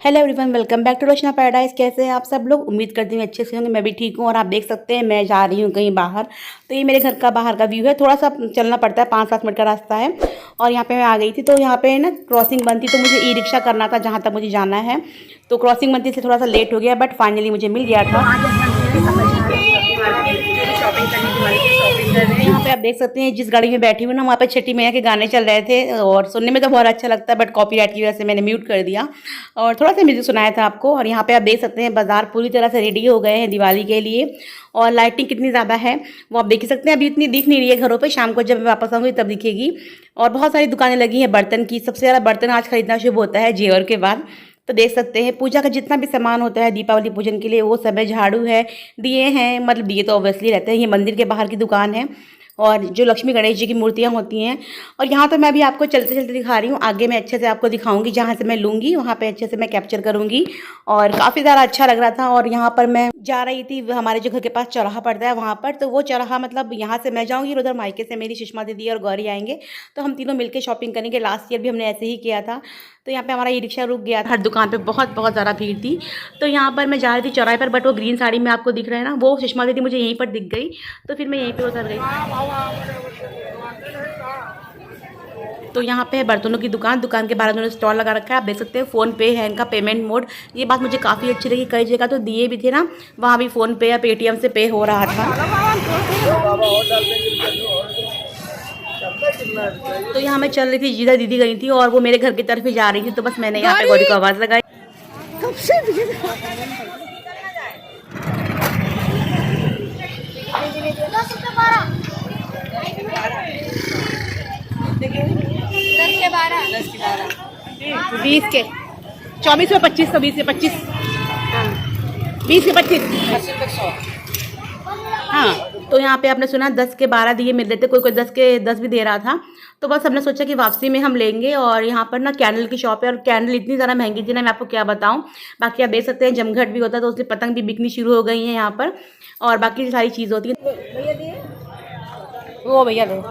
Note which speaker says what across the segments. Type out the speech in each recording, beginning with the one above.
Speaker 1: Hello everyone, welcome back to Roshna Paradise. कैसे हैं आप सब लोग? उम्मीद करती हूँ अच्छे से होंगे। मैं भी ठीक हूँ। और आप देख सकते हैं मैं जा रही हूँ कहीं बाहर। तो ये मेरे घर का बाहर का व्यू है। थोड़ा सा चलना पड़ता है, 5-7 मिनट का रास्ता है। और यहाँ पे मैं आ गई थी, तो यहाँ पे ना क्रॉसिंग बनती, तो मुझे ई रिक्शा करना था जहाँ तक मुझे जाना है। तो क्रॉसिंग बनती से थोड़ा सा लेट हो गया, बट फाइनली मुझे मिल गया था। शॉपिंग करने के बाद शॉपिंग कर रहे हैं। यहाँ पे आप देख सकते हैं जिस गाड़ी में बैठी हूँ ना, वहाँ पे छठी मैया के गाने चल रहे थे और सुनने में तो बहुत अच्छा लगता है, बट कॉपीराइट की वजह से मैंने म्यूट कर दिया और थोड़ा सा म्यूजिक सुनाया था आपको। और यहाँ पे आप देख सकते हैं बाजार पूरी तरह से रेडी हो गए हैं दिवाली के लिए। और लाइटिंग कितनी ज़्यादा है वो आप देख ही सकते हैं। अभी इतनी दिख नहीं रही है घरों पे, शाम को जब मैं वापस आऊँगी तब दिखेगी। और बहुत सारी दुकानें लगी हैं बर्तन की। सबसे ज़्यादा बर्तन आज खरीदना शुभ होता है जेवर के बाद। तो देख सकते हैं पूजा का जितना भी सामान होता है दीपावली पूजन के लिए, वो सब है। झाड़ू है, दिए हैं, मतलब दिए तो ऑब्वियसली रहते हैं। ये मंदिर के बाहर की दुकान है और जो लक्ष्मी गणेश जी की मूर्तियाँ होती हैं। और यहाँ तो मैं भी आपको चलते चलते दिखा रही हूँ। आगे मैं अच्छे से आपको दिखाऊंगी, जहाँ से मैं लूँगी वहाँ पे अच्छे से मैं कैप्चर करूँगी। और काफ़ी ज़्यादा अच्छा लग रहा था। और यहाँ पर मैं जा रही थी, हमारे जो घर के पास चौराहा पड़ता है वहाँ पर। तो वो चौराहा मतलब यहाँ से मैं जाऊँगी, उधर मायके से मेरी सुषमा दीदी और गौरी आएंगे, तो हम तीनों मिलकर शॉपिंग करेंगे। लास्ट ईयर भी हमने ऐसे ही किया था। तो यहाँ पे हमारा ई रिक्शा रुक गया था। हर दुकान पे बहुत बहुत ज़्यादा भीड़ थी। तो यहाँ पर मैं जा रही थी चौराहे पर, बट वो ग्रीन साड़ी में आपको दिख रहा है ना, वो सुषमा दीदी मुझे यहीं पर दिख गई। तो फिर मैं यहीं पे उतर गई। तो यहाँ पे है बर्तनों की दुकान। दुकान के बाहर उन्होंने स्टॉल लगा रखा है, आप देख सकते हैं। फ़ोन पे है इनका पेमेंट मोड। ये बात मुझे काफ़ी अच्छी लगी। कई जगह तो दिए भी थे ना, वहाँ भी फ़ोन पे या पेटीएम से पे हो रहा था। तो यहाँ मैं चल रही थी, जिधर दीदी गई थी और वो मेरे घर की तरफ ही जा रही थी। तो बस मैंने यहाँ पे गौरी को आवाज़ लगाई। के 12 10 के 12 20 के 24 में 25 तो 20 के 25 20 के 25 हाँ। तो यहाँ पे आपने सुना 10 के 12 दिए मिल रहे थे, कोई कोई 10 के 10 भी दे रहा था। तो बस हमने सोचा कि वापसी में हम लेंगे। और यहाँ पर ना कैंडल की शॉप है, और कैंडल इतनी ज़्यादा महंगी थी ना, मैं आपको क्या बताऊँ। बाकी आप देख सकते हैं जमघट भी होता है, तो उसकी पतंग भी बिकनी शुरू हो गई है यहाँ पर। और बाकी सारी चीज़ होती है। वो भैया दे।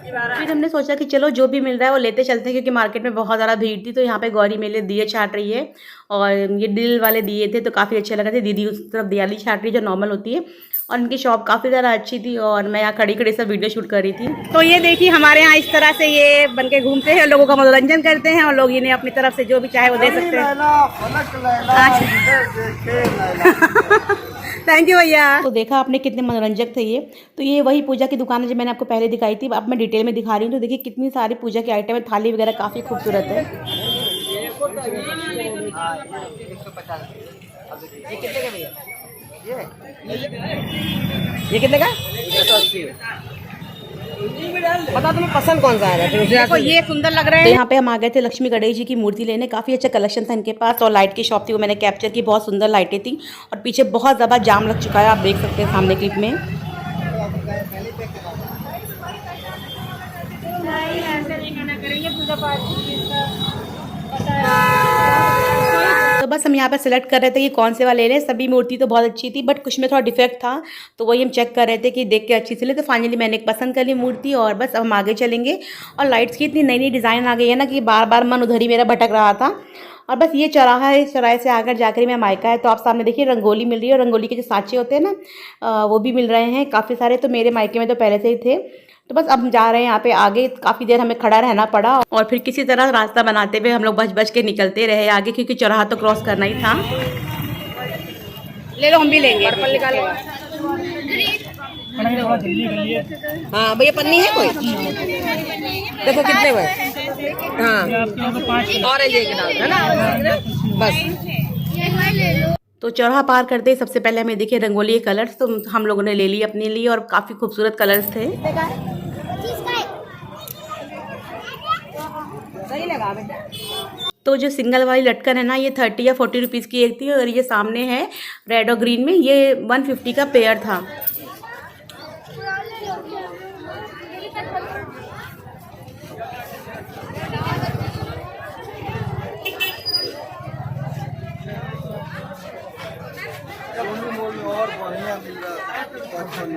Speaker 1: फिर हमने सोचा कि चलो जो भी मिल रहा है वो लेते चलते हैं, क्योंकि मार्केट में बहुत ज़्यादा भीड़ थी। तो यहाँ पे गौरी मेले दिए छाट रही है, और ये दिल वाले दिए थे तो काफ़ी अच्छे लग रहे थे। दीदी उस तरफ दियाली छाट रही जो नॉर्मल होती है। और इनकी शॉप काफ़ी ज़्यादा अच्छी थी, और मैं यहाँ खड़ी खड़ी सब वीडियो शूट कर रही थी। तो ये देखिए हमारे यहाँ इस तरह से ये बन के घूमते हैं, लोगों का मनोरंजन करते हैं, और लोग इन्हें अपनी तरफ से जो भी चाहे वो दे सकते हैं। थैंक यू भैया। तो देखा आपने कितने मनोरंजक थे ये। तो ये वही पूजा की दुकान है जो मैंने आपको पहले दिखाई थी, अब मैं डिटेल में दिखा रही हूँ। तो देखिए कितनी सारी पूजा के आइटम है, थाली वगैरह काफ़ी खूबसूरत है। ये कितने का? बता तुम्हें पसंद कौन सा है? देखो ये सुंदर लग रहा है। तो यहाँ पे हम आ गए थे लक्ष्मी गणेश जी की मूर्ति लेने। काफ़ी अच्छा कलेक्शन था इनके पास। और लाइट की शॉप थी, वो मैंने कैप्चर की। बहुत सुंदर लाइटें थी, और पीछे बहुत ज़्यादा जाम लग चुका है, आप देख सकते हैं सामने क्लिप में। तो बस हम यहाँ पर सिलेक्ट कर रहे थे कि कौन से वाले लें। सभी मूर्ति तो बहुत अच्छी थी, बट कुछ में थोड़ा डिफेक्ट था, तो वही हम चेक कर रहे थे कि देख के अच्छी सी ले। तो फाइनली मैंने एक पसंद कर ली मूर्ति, और बस अब हम आगे चलेंगे। और लाइट्स की इतनी नई नई डिज़ाइन आ गई है ना कि बार बार मन उधर ही मेरा भटक रहा था। और बस ये चौराहा है, इस चौराहे से आकर जाकर मैं मायका है। तो आप सामने देखिए रंगोली मिल रही है, और रंगोली के जो सांचे होते हैं ना, वो भी मिल रहे हैं काफ़ी सारे। तो मेरे मायके में तो पहले से ही थे। तो बस अब हम जा रहे हैं यहाँ पे आगे। काफ़ी देर हमें खड़ा रहना पड़ा, और फिर किसी तरह रास्ता बनाते हुए हम लोग बच बच के निकलते रहे आगे, क्योंकि चौराहा तो क्रॉस करना ही था। ले लो, हम भी लेंगे। पर्पल निकालो। हाँ भैया, पन्नी है कोई? देखो कितने हुए। हाँ ऑरेंज एक डाल है ना, बस। तो चौराहा पार करते ही सबसे पहले हमें दिखे रंगोली के कलर्स। तो हम लोगों ने ले लिए अपने लिए, और काफ़ी खूबसूरत कलर्स थे। सही लगा बेटा। तो जो सिंगल वाली लटकन है ना, ये 30 या 40 रुपीज़ की एक थी। और ये सामने है रेड और ग्रीन में, ये 150 का पेयर था।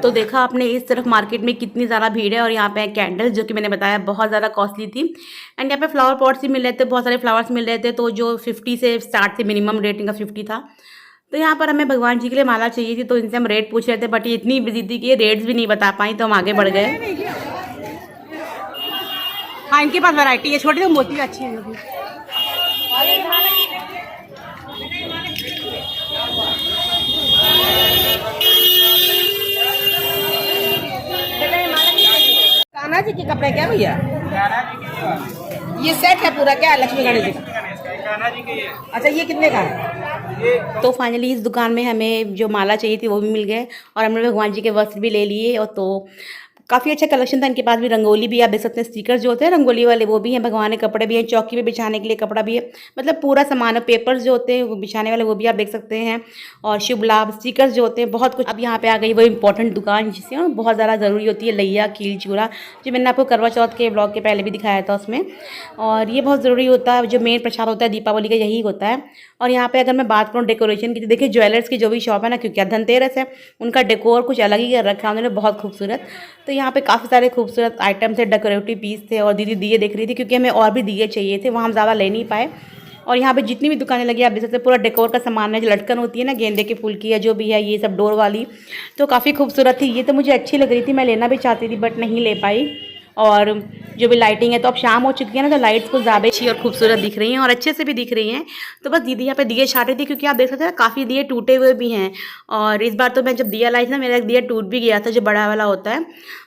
Speaker 1: तो देखा आपने इस तरफ मार्केट में कितनी ज़्यादा भीड़ है। और यहाँ पे कैंडल जो कि मैंने बताया बहुत ज़्यादा कॉस्टली थी। एंड यहाँ पे फ्लावर पॉट्स भी मिल रहे थे, बहुत सारे फ्लावर्स मिल रहे थे। तो जो 50 से स्टार्ट थे, मिनिमम रेटिंग का 50 था। तो यहाँ पर हमें भगवान जी के लिए माला चाहिए थी, तो इनसे हम रेट पूछ रहे थे, बट ये इतनी बिजी थी कि ये रेट्स भी नहीं बता पाई, तो हम आगे बढ़ गए। हाँ, इनके पास वैरायटी है, छोटी तो मोती अच्छी है। कान्हा जी के कपड़े क्या भैया? ये सेट है पूरा क्या? लक्ष्मी गणेश जी का? अच्छा, ये कितने का है? तो फाइनली इस दुकान में हमें जो माला चाहिए थी वो भी मिल गए, और हमने भगवान जी के वस्त्र भी ले लिए। और तो काफ़ी अच्छा कलेक्शन था इनके पास भी। रंगोली भी आप देख सकते हैं, स्टिकर्स जो होते हैं रंगोली वाले वो भी हैं, भगवान के कपड़े भी हैं, चौकी पे बिछाने के लिए कपड़ा भी है, मतलब पूरा सामान है। पेपर्स जो होते हैं वो बिछाने वाले वो भी आप देख सकते हैं, और शुभ लाभ स्टिकर्स जो होते हैं, बहुत कुछ। अब यहाँ पे आ गई वो इंपॉर्टेंट दुकान जिससे ना बहुत ज़्यादा ज़रूरी होती है, लैया कील चूड़ा, जो मैंने आपको करवा चौथ के ब्लॉग के पहले भी दिखाया था उसमें। और ये बहुत ज़रूरी होता है, जो मेन प्रसाद होता है दीपावली का यही होता है। और यहाँ पे अगर मैं बात करूँ डेकोरेशन की, तो देखिए ज्वेलर्स की जो भी शॉप है ना, क्योंकि धनतेरस है, उनका डेकोर कुछ अलग ही कर रखा है उन्होंने, बहुत खूबसूरत। तो यहाँ पे काफ़ी सारे खूबसूरत आइटम थे, डेकोरेटिव पीस थे। और दीदी दिए देख रही थी, क्योंकि हमें और भी दिए चाहिए थे, वहाँ हम ज़्यादा ले नहीं पाए। और यहाँ पे जितनी भी दुकानें लगी आप देख सकते हैं, पूरा डेकोर का सामान है, जो लटकन होती है ना गेंदे के फूल की या जो भी है, ये सब डोर वाली, तो काफ़ी खूबसूरत थी। ये तो मुझे अच्छी लग रही थी, मैं लेना भी चाहती थी बट नहीं ले पाई। और जो भी लाइटिंग है, तो अब शाम हो चुकी है ना, तो लाइट्स कुछ ज़्यादा अच्छी और खूबसूरत दिख रही हैं, और अच्छे से भी दिख रही हैं। तो बस दीदी यहाँ पे दिए छाट रही थी, क्योंकि आप देख सकते हैं ना काफ़ी दिए टूटे हुए भी हैं। और इस बार तो मैं जब दिया लाई थी ना, मेरा एक दिया टूट भी गया था, जो बड़ा वाला होता है।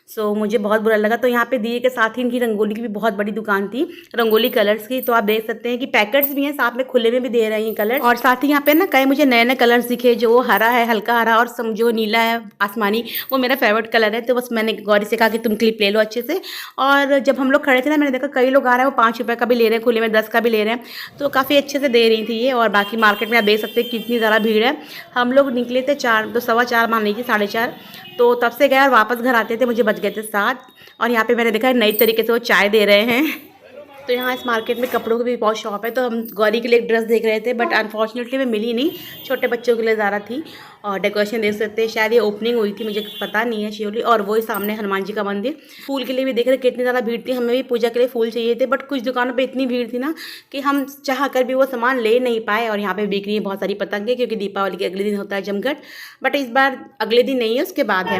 Speaker 1: सो मुझे बहुत बुरा लगा। तो यहाँ पे दिए के साथ ही इनकी रंगोली की भी बहुत बड़ी दुकान थी, रंगोली कलर्स की। तो आप देख सकते हैं कि पैकेट्स भी हैं, साथ में खुले में भी दे रहे हैं कलर। और साथ ही यहाँ पे ना कई मुझे नए नए कलर्स दिखे, जो वो हरा है, हल्का हरा, और जो नीला है आसमानी, वो मेरा फेवरेट कलर है। तो बस मैंने गौरी से कहा कि तुम क्लिप ले लो अच्छे से। और जब हम लोग खड़े थे ना, मैंने देखा कई लोग आ रहे हैं, वो 5 रुपये का भी ले रहे हैं, खुले में 10 का भी ले रहे हैं, तो काफ़ी अच्छे से दे रही थी ये। और बाकी मार्केट में आप देख सकते हैं कितनी ज़्यादा भीड़ है। हम लोग निकले थे 4 तो 4:15 मान लीजिए, 4:30, तो तब से गए और वापस घर आते थे मुझे बच गए थे 7। और यहाँ पे मैंने देखा नई तरीके से वो चाय दे रहे हैं। तो यहाँ इस मार्केट में कपड़ों की भी बहुत शॉप है। तो हम गौरी के लिए एक ड्रेस देख रहे थे, बट अनफॉर्चुनेटली मैं मिली नहीं, छोटे बच्चों के लिए ज़्यादा थी। और डेकोरेशन देख सकते हैं, शायद ये ओपनिंग हुई थी, मुझे पता नहीं है श्योरली। और वही सामने हनुमान जी का मंदिर। फूल के लिए भी देख रहे कितनी ज़्यादा भीड़ थी, हमें भी पूजा के लिए फूल चाहिए थे, बट कुछ दुकानों पर इतनी भीड़ थी ना कि हम चाह कर भी वो सामान ले नहीं पाए। और यहाँ पर बिक रही है बहुत सारी पतंगें, क्योंकि दीपावली के अगले दिन होता है जमघट, बट इस बार अगले दिन नहीं है, उसके बाद है।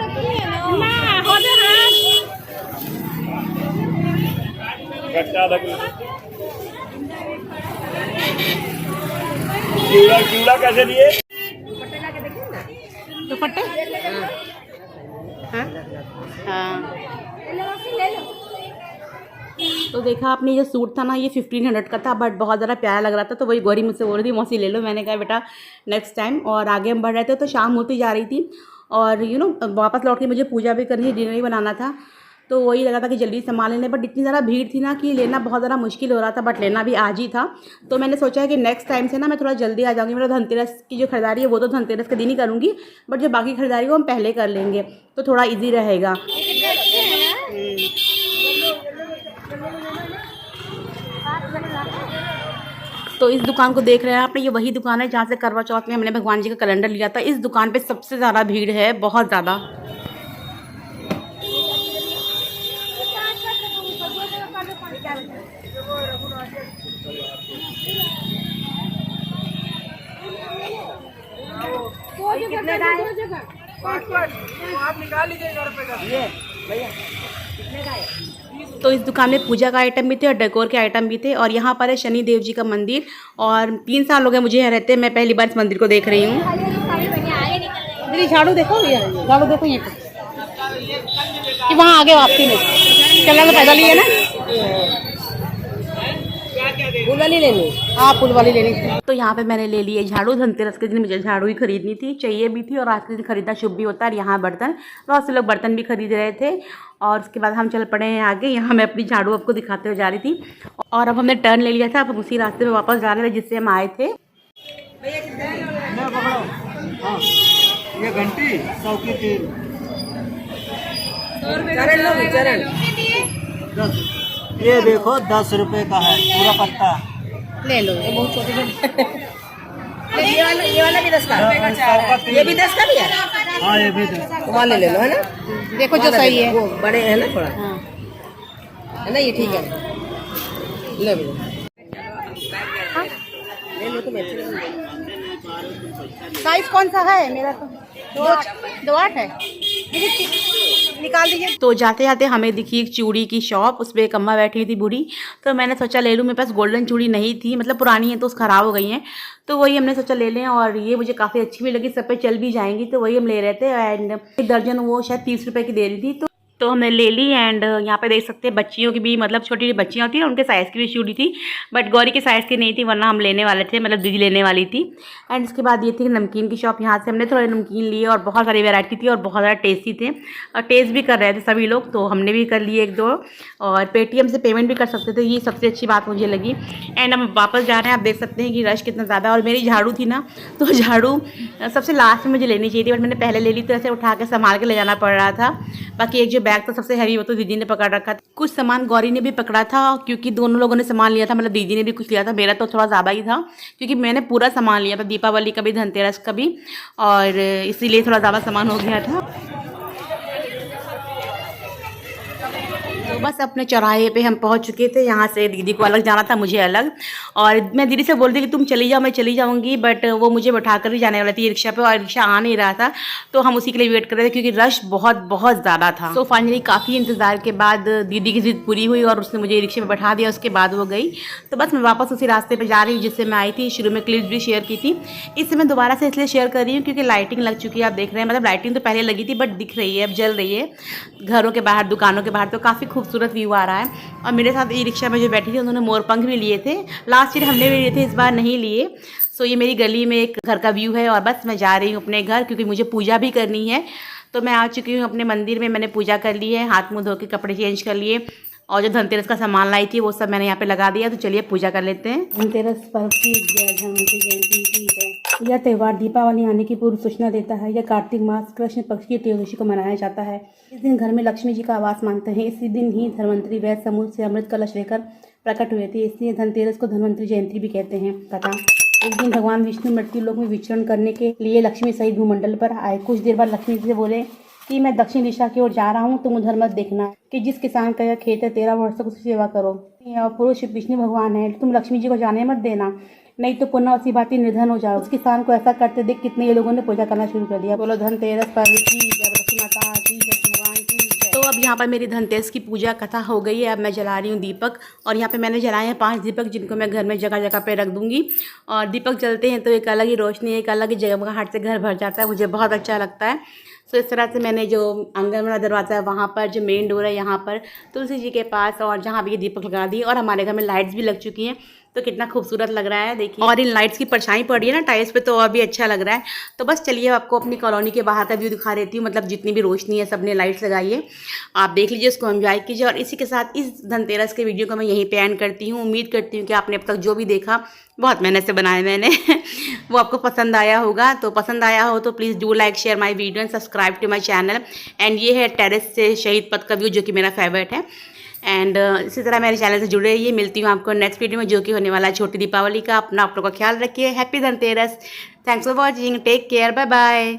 Speaker 2: चूड़ा कैसे दिए?
Speaker 1: दुपट्टे? हाँ हाँ। तो देखा आपने ये सूट था ना, ये 1500 का था, बट बहुत ज़्यादा प्यारा लग रहा था। तो वही गौरी मुझसे बोल रही थी मौसी ले लो, मैंने कहा बेटा नेक्स्ट टाइम। और आगे हम बढ़ रहे थे, तो शाम होती जा रही थी, और वापस लौट के मुझे पूजा भी करनी, डिनर भी बनाना था। तो वही लगा था कि जल्दी सामान लेने, बट इतनी ज़्यादा भीड़ थी ना कि लेना बहुत ज़्यादा मुश्किल हो रहा था, बट लेना भी आज ही था। तो मैंने सोचा है कि नेक्स्ट टाइम से ना मैं थोड़ा जल्दी आ जाऊँगी। मेरा धनतेरस की जो खरीदारी है वो तो धनतेरस के दिन ही करूँगी, बट जो बाकी खरीदारी है वो हम पहले कर लेंगे, तो थोड़ा ईजी रहेगा। तो इस दुकान को देख रहे हैं आपने, ये वही दुकान है जहाँ से करवा चौथ में हमने भगवान जी का कैलेंडर लिया था। इस दुकान पे सबसे ज़्यादा भीड़ है, बहुत ज़्यादा। कितने का है? आप निकाल लीजिए घर पे भैया, कितने का है? तो इस दुकान में पूजा का आइटम भी थे और डेकोर के आइटम भी थे। और यहाँ पर है शनि देव जी का मंदिर, और 3 साल हो गए मुझे यहाँ रहते, मैं पहली बार इस मंदिर को देख रही हूँ। दीदी झाड़ू देखो, झाड़ू देखो ये कि वहाँ आगे वापसी में चलना तो पैदल ही है ना। फूल वाली लेनी? हाँ, फूल वाली लेनी। तो यहाँ पे मैंने ले लिए झाड़ू। धनतेरस के दिन मुझे झाड़ू ही खरीदनी थी, चाहिए भी थी, और आज के दिन खरीदना शुभ भी होता है। और यहाँ बर्तन, बहुत से लोग बर्तन भी खरीद रहे थे। और उसके बाद हम चल पड़े हैं आगे। यहाँ मैं अपनी झाड़ू आपको दिखाते हुए जा रही थी, और अब हमने टर्न ले लिया था, अब हम उसी रास्ते में वापस जा रहे थे जिससे हम आए थे।
Speaker 2: ये घंटी 100 की थी। ये देखो 10 रुपए का है पूरा पत्ता,
Speaker 1: ले लो, ये बहुत छोटे छोटे। ये वाला भी 10 का, ये भी 10 का भी है।
Speaker 2: हाँ ये भी दो।
Speaker 3: वहाँ ले लो है ना,
Speaker 1: देखो जो सही है।
Speaker 3: वो बड़े हैं ना थोड़ा,
Speaker 1: हाँ
Speaker 3: है ना, ये ठीक है, ले लो ले लो, तुम अच्छे
Speaker 1: साइज कौन सा है मेरा? तो दो आठ है, निकाल दीजिए। तो जाते जाते हमें दिखी एक चूड़ी की शॉप, उस पर एक अम्मा बैठी हुई थी बूढ़ी, तो मैंने सोचा ले लूँ। मेरे पास गोल्डन चूड़ी नहीं थी, मतलब पुरानी है तो ख़राब हो गई हैं, तो वही हमने सोचा ले लें। और ये मुझे काफ़ी अच्छी भी लगी, सब पे चल भी जाएंगी, तो वही हम ले रहे थे। एंड एक दर्जन वो शायद 30 रुपये की दे रही थी, तो हमने ले ली। एंड यहाँ पे देख सकते हैं बच्चियों की भी, मतलब छोटी छोटी बच्चियाँ होती हैं उनके साइज़ की भी चूड़ी थी, बट गौरी के साइज़ की नहीं थी, वरना हम लेने वाले थे, मतलब दीदी लेने वाली थी। एंड इसके बाद ये थी नमकीन की शॉप, यहाँ से हमने थोड़े नमकीन लिए और बहुत सारी वैरायटी थी और बहुत ज़्यादा टेस्टी थे, और टेस्ट भी कर रहे थे सभी लोग, तो हमने भी कर लिए एक दो। और पेटीएम से पेमेंट भी कर सकते थे, ये सबसे अच्छी बात मुझे लगी। एंड हम वापस जा रहे हैं, आप देख सकते हैं कि रश कितना ज़्यादा। और मेरी झाड़ू थी ना, तो झाड़ू सबसे लास्ट में मुझे लेनी चाहिए थी, बट मैंने पहले ले ली, तो ऐसे उठा के संभाल के ले जाना पड़ रहा था। बाकी एक जो बैग था सबसे हैवी, वो तो दीदी ने पकड़ रखा था। कुछ सामान गौरी ने भी पकड़ा था, क्योंकि दोनों लोगों ने सामान लिया था, मतलब दीदी ने भी कुछ लिया था, मेरा तो थोड़ा ज़्यादा ही था, क्योंकि मैंने पूरा सामान लिया था, दीपावली का भी, धनतेरस का भी, और इसीलिए थोड़ा ज़्यादा सामान हो गया था। तो बस अपने चौराहे पे हम पहुंच चुके थे। यहाँ से दीदी को अलग जाना था, मुझे अलग, और मैं दीदी से बोल रही थी कि तुम चली जाओ, मैं चली जाऊंगी, बट वो मुझे बैठा कर ही जाने वाली थी रिक्शा पे, और रिक्शा आ नहीं रहा था, तो हम उसी के लिए वेट कर रहे थे, क्योंकि रश बहुत बहुत ज़्यादा था। तो फाइनली काफ़ी इंतज़ार के बाद दीदी की जिद पूरी हुई और उसने मुझे रिक्शे में बैठा दिया, उसके बाद वो गई। तो बस मैं वापस उसी रास्ते पर जा रही हूँ जिससे मैं आई थी। शुरू में क्लिप्स भी शेयर की थी, इससे मैं दोबारा से इसलिए शेयर कर रही हूँ क्योंकि लाइटिंग लग चुकी है, आप देख रहे हैं, मतलब लाइटिंग तो पहले लगी थी, बट दिख रही है, अब जल रही है घरों के बाहर, दुकानों के बाहर, तो काफ़ी खूबसूरत व्यू आ रहा है। और मेरे साथ ई रिक्शा में जो बैठी थी उन्होंने मोरपंख भी लिए थे, लास्ट ईयर हमने भी लिए थे, इस बार नहीं लिए। सो ये मेरी गली में एक घर का व्यू है, और बस मैं जा रही हूँ अपने घर, क्योंकि मुझे पूजा भी करनी है। तो मैं आ चुकी हूँ अपने मंदिर में, मैंने पूजा कर ली है, हाथ मुँह धो के कपड़े चेंज कर लिए, और जो धनतेरस का सामान लाई थी वो सब मैंने यहाँ पे लगा दिया। तो चलिए पूजा कर लेते हैं। धनतेरस पर्व की धनवंतरि जयंती की है। यह त्यौहार दीपावली आने की पूर्व सूचना देता है। यह कार्तिक मास कृष्ण पक्ष की त्रयोदशी को मनाया जाता है। इस दिन घर में लक्ष्मी जी का आवास मानते हैं। इसी दिन ही धनवंतरि वैद्य समूह से अमृत कलश लेकर प्रकट हुए थे, इसलिए धनतेरस को धनवंतरि जयंती भी कहते हैं। कथा, एक दिन भगवान विष्णु मृत्यु लोक में विचरण करने के लिए लक्ष्मी सहित भूमंडल पर आए। कुछ देर बाद लक्ष्मी जी से बोले कि मैं दक्षिण दिशा की ओर जा रहा हूँ, तुम उधर मत देखना, कि जिस किसान का यह खेत है 13 वर्ष तक उसकी सेवा करो। पुरुष विष्णु भगवान है, तुम लक्ष्मी जी को जाने मत देना, नहीं तो पुनः उसी भांति निधन हो जाओ। उस किसान को ऐसा करते देख कितने ये लोगों ने पूजा करना शुरू कर दिया। बोलो धनतेरस पर्व की जय, लक्ष्मी माता की जय, भगवान की जय। तो अब यहाँ पर मेरी धनतेरस की पूजा कथा हो गई है। अब मैं जला रही हूँ दीपक, और यहाँ पे मैंने जलाए हैं 5 दीपक, जिनको मैं घर में जगह जगह पे रख दूंगी। और दीपक जलते हैं तो एक अलग ही रोशनी, एक अलग ही जगमगाहट से घर भर जाता है, मुझे बहुत अच्छा लगता है। सो इस तरह से मैंने जो आंगन वाला दरवाज़ा है वहाँ पर, जो मेन डोर है यहाँ पर, तुलसी जी के पास, और जहाँ भी ये दीपक लगा दिए, और हमारे घर में लाइट्स भी लग चुकी हैं, तो कितना खूबसूरत लग रहा है देखिए। और इन लाइट्स की परछाई पड़ रही है ना टाइल्स पे, तो और भी अच्छा लग रहा है। तो बस चलिए आपको अपनी कॉलोनी के बाहर का व्यू दिखा देती हूँ, मतलब जितनी भी रोशनी है सब ने लाइट्स लगाई है, आप देख लीजिए, उसको एंजॉय कीजिए। और इसी के साथ इस धनतेरस के वीडियो को मैं यहीं पे एंड करती हूँ। उम्मीद करती हूँ कि आपने अब तक जो भी देखा, बहुत मेहनत से बनाया मैंने वो आपको पसंद आया होगा। तो पसंद आया हो तो please do like share my video and subscribe to my channel. And ये है टेरेस से शहीद पथ का व्यू, जो कि मेरा फेवरेट है। एंड इसी तरह मेरे चैनल से जुड़े रहिए। मिलती हूँ आपको नेक्स्ट वीडियो में, जो कि होने वाला है छोटी दीपावली का। अपना आप लोग का ख्याल रखिए। Happy Dhanteras. Thanks for watching. Take care. Bye bye.